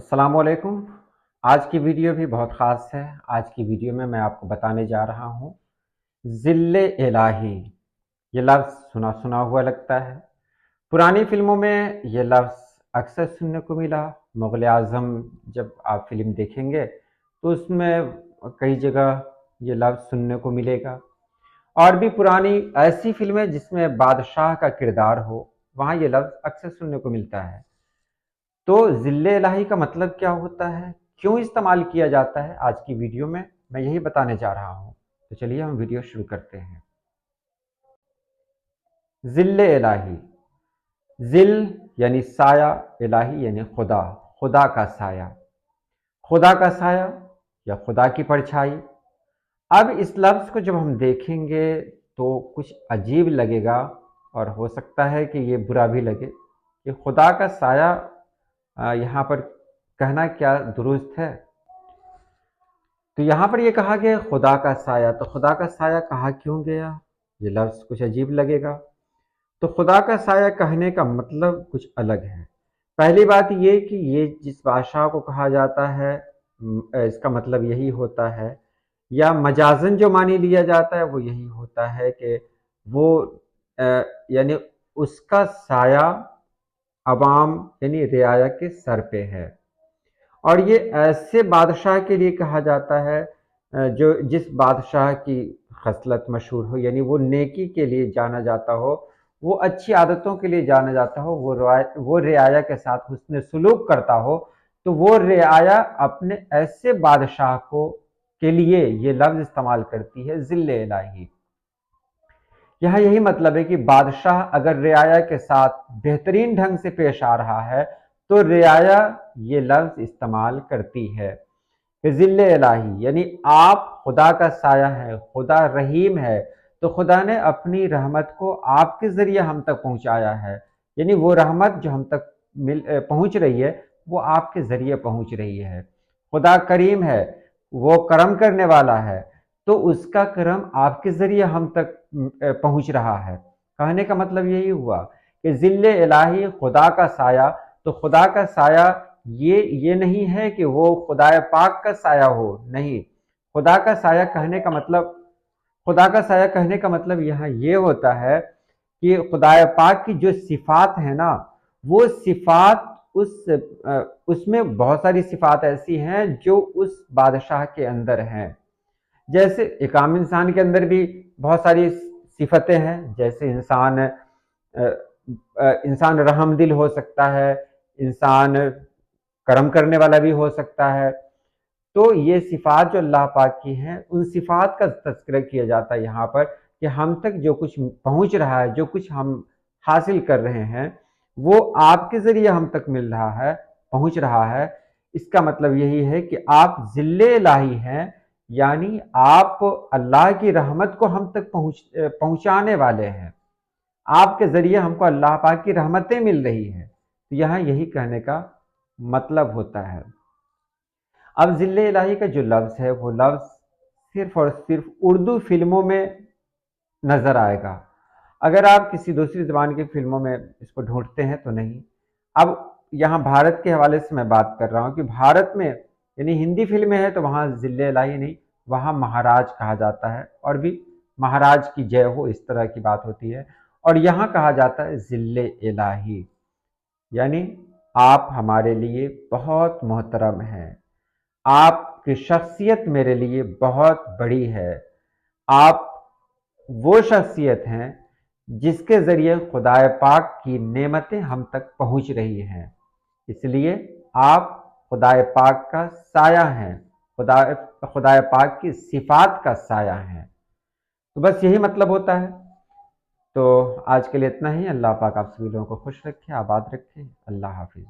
अस्सलाम वालेकुम। आज की वीडियो भी बहुत ख़ास है। आज की वीडियो में मैं आपको बताने जा रहा हूँ ज़िल्ले इलाही। ये लफ्ज़ सुना सुना हुआ लगता है। पुरानी फ़िल्मों में ये लफ्ज़ अक्सर सुनने को मिला। मुग़ल आज़म जब आप फ़िल्म देखेंगे तो उसमें कई जगह ये लफ्ज़ सुनने को मिलेगा। और भी पुरानी ऐसी फ़िल्में जिसमें बादशाह का किरदार हो, वहाँ ये लफ्ज़ अक्सर सुनने को मिलता है। तो ज़िल्ले इलाही का मतलब क्या होता है, क्यों इस्तेमाल किया जाता है, आज की वीडियो में मैं यही बताने जा रहा हूँ। तो चलिए हम वीडियो शुरू करते हैं। ज़िल्ले इलाही, ज़िल यानी साया, इलाही यानी खुदा, खुदा का साया, खुदा का साया या खुदा की परछाई। अब इस लफ्ज़ को जब हम देखेंगे तो कुछ अजीब लगेगा और हो सकता है कि ये बुरा भी लगे कि खुदा का साया यहाँ पर कहना क्या दुरुस्त है। तो यहाँ पर ये कहा गया खुदा का साया, तो खुदा का साया कहा क्यों गया, ये लफ्ज़ कुछ अजीब लगेगा। तो खुदा का साया कहने का मतलब कुछ अलग है। पहली बात ये कि ये जिस बादशाह को कहा जाता है इसका मतलब यही होता है, या मजाजन जो मानी लिया जाता है वो यही होता है कि वो यानी उसका साया अवाम यानी रियाया के सर पे है। और ये ऐसे बादशाह के लिए कहा जाता है जो जिस बादशाह की खसलत मशहूर हो, यानी वो नेकी के लिए जाना जाता हो, वो अच्छी आदतों के लिए जाना जाता हो, वो रियाया के साथ हुस्न सुलूक करता हो। तो वो रियाया अपने ऐसे बादशाह को के लिए ये लफ्ज़ इस्तेमाल करती है ज़िल्ले इलाही। यहाँ यही मतलब है कि बादशाह अगर रियाया के साथ बेहतरीन ढंग से पेश आ रहा है तो रियाया ये लफ्ज़ इस्तेमाल करती है कि ज़िल्ले इलाही, यानी आप खुदा का साया है, खुदा रहीम है, तो खुदा ने अपनी रहमत को आपके ज़रिए हम तक पहुँचाया है। यानी वो रहमत जो हम तक पहुँच रही है वो आपके ज़रिए पहुँच रही है। खुदा करीम है, वो करम करने वाला है, तो उसका करम आपके ज़रिए हम तक पहुँच रहा है। कहने का मतलब यही हुआ कि ज़िल्ले इलाही, खुदा का साया। तो खुदा का साया ये नहीं है कि वो खुदाए पाक का साया हो, नहीं। खुदा का साया कहने का मतलब खुदा का साया कहने का मतलब यहाँ ये होता है कि खुदाए पाक की जो सिफात है ना, वो सिफात उसमें बहुत सारी सिफात ऐसी हैं जो उस बादशाह के अंदर हैं। जैसे एक आम इंसान के अंदर भी बहुत सारी सिफतें हैं, जैसे इंसान रहमदिल हो सकता है, इंसान करम करने वाला भी हो सकता है। तो ये सिफात जो अल्लाह पाक की हैं, उन सिफात का तज़किरा किया जाता है यहाँ पर कि हम तक जो कुछ पहुँच रहा है, जो कुछ हम हासिल कर रहे हैं, वो आपके ज़रिए हम तक मिल रहा है, पहुँच रहा है। इसका मतलब यही है कि आप ज़िल्ले इलाही हैं, यानी आप अल्लाह की रहमत को हम तक पहुँचाने वाले हैं। आपके ज़रिए हमको अल्लाह पाक की रहमतें मिल रही हैं। तो यहाँ यही कहने का मतलब होता है। अब ज़िल्ले इलाही का जो लफ्ज़ है वो लफ्ज़ सिर्फ़ और सिर्फ़ उर्दू फ़िल्मों में नज़र आएगा। अगर आप किसी दूसरी ज़बान की फ़िल्मों में इसको ढूँढते हैं तो नहीं। अब यहाँ भारत के हवाले से मैं बात कर रहा हूँ कि भारत में यानी हिंदी फ़िल्में हैं तो वहाँ ज़िल्ले इलाही नहीं, वहाँ महाराज कहा जाता है, और भी महाराज की जय हो इस तरह की बात होती है। और यहाँ कहा जाता है ज़िल्ले इलाही, यानी आप हमारे लिए बहुत मोहतरम हैं, आपकी शख्सियत मेरे लिए बहुत बड़ी है। आप वो शख्सियत हैं जिसके ज़रिए खुदाए पाक की नेमतें हम तक पहुँच रही हैं। इसलिए आप खुदाए पाक का साया हैं, खुदाए पाक की सिफात का साया हैं। तो बस यही मतलब होता है। तो आज के लिए इतना ही। अल्लाह पाक आप सभी लोगों को खुश रखे, आबाद रखे। अल्लाह हाफिज़।